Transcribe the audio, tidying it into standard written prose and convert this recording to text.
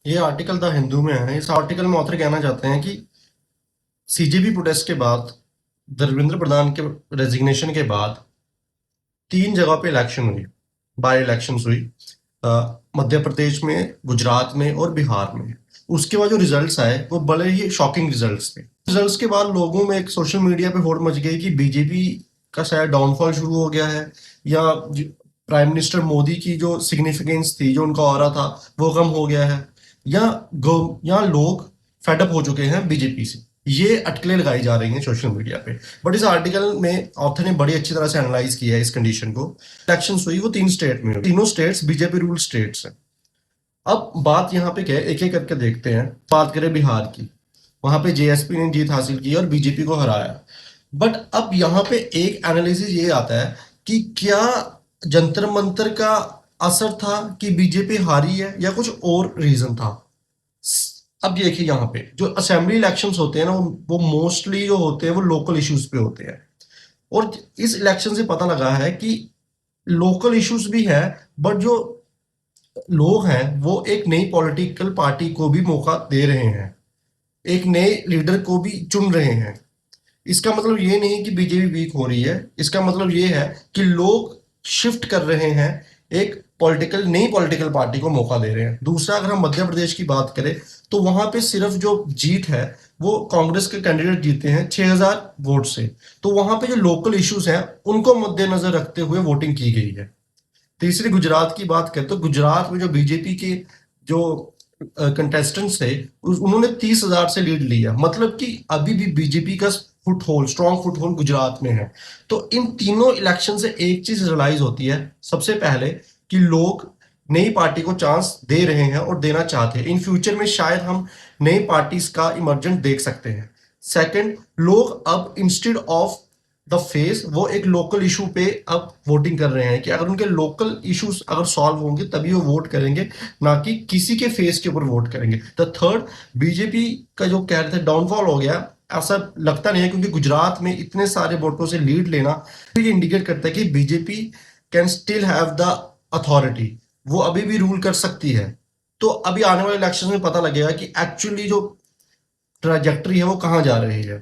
ये article the Hindu में है। इस आर्टिकल में ऑथर कहना चाहते हैं कि सीजेपी प्रोटेस्ट के बाद, धर्मेंद्र प्रधान के रेजिग्नेशन के बाद 3 जगह पे इलेक्शन हुई, बाय इलेक्शंस हुई। मध्य प्रदेश में, गुजरात में और बिहार में। उसके बाद जो रिजल्ट्स आए वो बड़े ही शॉकिंग रिजल्ट्स थे। रिजल्ट्स के बाद लोगों में एक सोशल मीडिया पे होड़ मच गई कि बीजेपी का शायद डाउनफॉल शुरू हो गया है, या प्राइम मिनिस्टर मोदी की जो सिग्निफिकेंस थी, जो उनका ऑरा था, वो कम हो गया है, या या लोग फेडअप हो चुके हैं बीजेपी से। ये अटकलें लगाई जा रही हैं सोशल मीडिया पे। बट इस आर्टिकल में ऑथर ने बड़ी अच्छी तरह से एनालाइज किया है इस कंडीशन को। इलेक्शन हुई वो 3 स्टेट में हुई। तीनों स्टेट्स बीजेपी रूल स्टेट्स हैं। अब बात यहाँ पे क्या है, एक एक करके देखते हैं। बात करें बिहार की, वहां पे जेएसपी ने जीत हासिल की और बीजेपी को हराया। बट अब यहाँ पे एक एनालिसिस ये आता है कि क्या जंतर मंतर का असर था कि बीजेपी हारी है, या कुछ और रीजन था। अब देखिए, यहाँ पे जो असेंबली इलेक्शंस होते हैं ना, वो मोस्टली जो होते हैं वो लोकल इश्यूज पे होते हैं। और इस इलेक्शन से पता लगा है कि लोकल इश्यूज भी है, बट जो लोग हैं वो एक नई पॉलिटिकल पार्टी को भी मौका दे रहे हैं, एक नए लीडर को भी चुन रहे हैं। इसका मतलब ये नहीं कि बीजेपी वीक हो रही है। इसका मतलब ये है कि लोग शिफ्ट कर रहे हैं, एक नई पॉलिटिकल पार्टी को मौका दे रहे हैं। दूसरा, अगर हम मध्य प्रदेश की बात करें तो वहां पे सिर्फ जो जीत है वो कांग्रेस के कैंडिडेट जीते हैं 6,000 वोट से। तो वहां पे जो लोकल इश्यूज हैं उनको मद्देनजर रखते हुए वोटिंग की गई है। तीसरी, गुजरात की बात करें तो गुजरात में जो बीजेपी के जो कंटेस्टेंट्स थे, उन्होंने 30,000 से लीड लिया। मतलब कि अभी भी बीजेपी का स्ट्रॉन्ग फुट होल्ड गुजरात में है। तो इन तीनों इलेक्शन से एक चीज रियलाइज होती है, सबसे पहले, कि लोग नई पार्टी को चांस दे रहे हैं और देना चाहते हैं। इन फ्यूचर में शायद हम नई पार्टीज का इमर्जेंट देख सकते हैं। सेकंड, लोग अब इंस्टेड ऑफ द फेस, वो एक लोकल इशू पे अब वोटिंग कर रहे हैं कि अगर उनके लोकल इश्यूज अगर सॉल्व होंगे तभी वो वोट करेंगे, ना कि किसी के फेस के ऊपर वोट करेंगे। द थर्ड, बीजेपी का जो कह रहे थे डाउनफॉल हो गया, ऐसा लगता नहीं है, क्योंकि गुजरात में इतने सारे वोटों से लीड लेना ये इंडिकेट करता है कि BJP can still have the authority, वो अभी भी रूल कर सकती है। तो अभी आने वाले इलेक्शन में पता लगेगा कि एक्चुअली जो ट्राजेक्टरी है वो कहाँ जा रही है।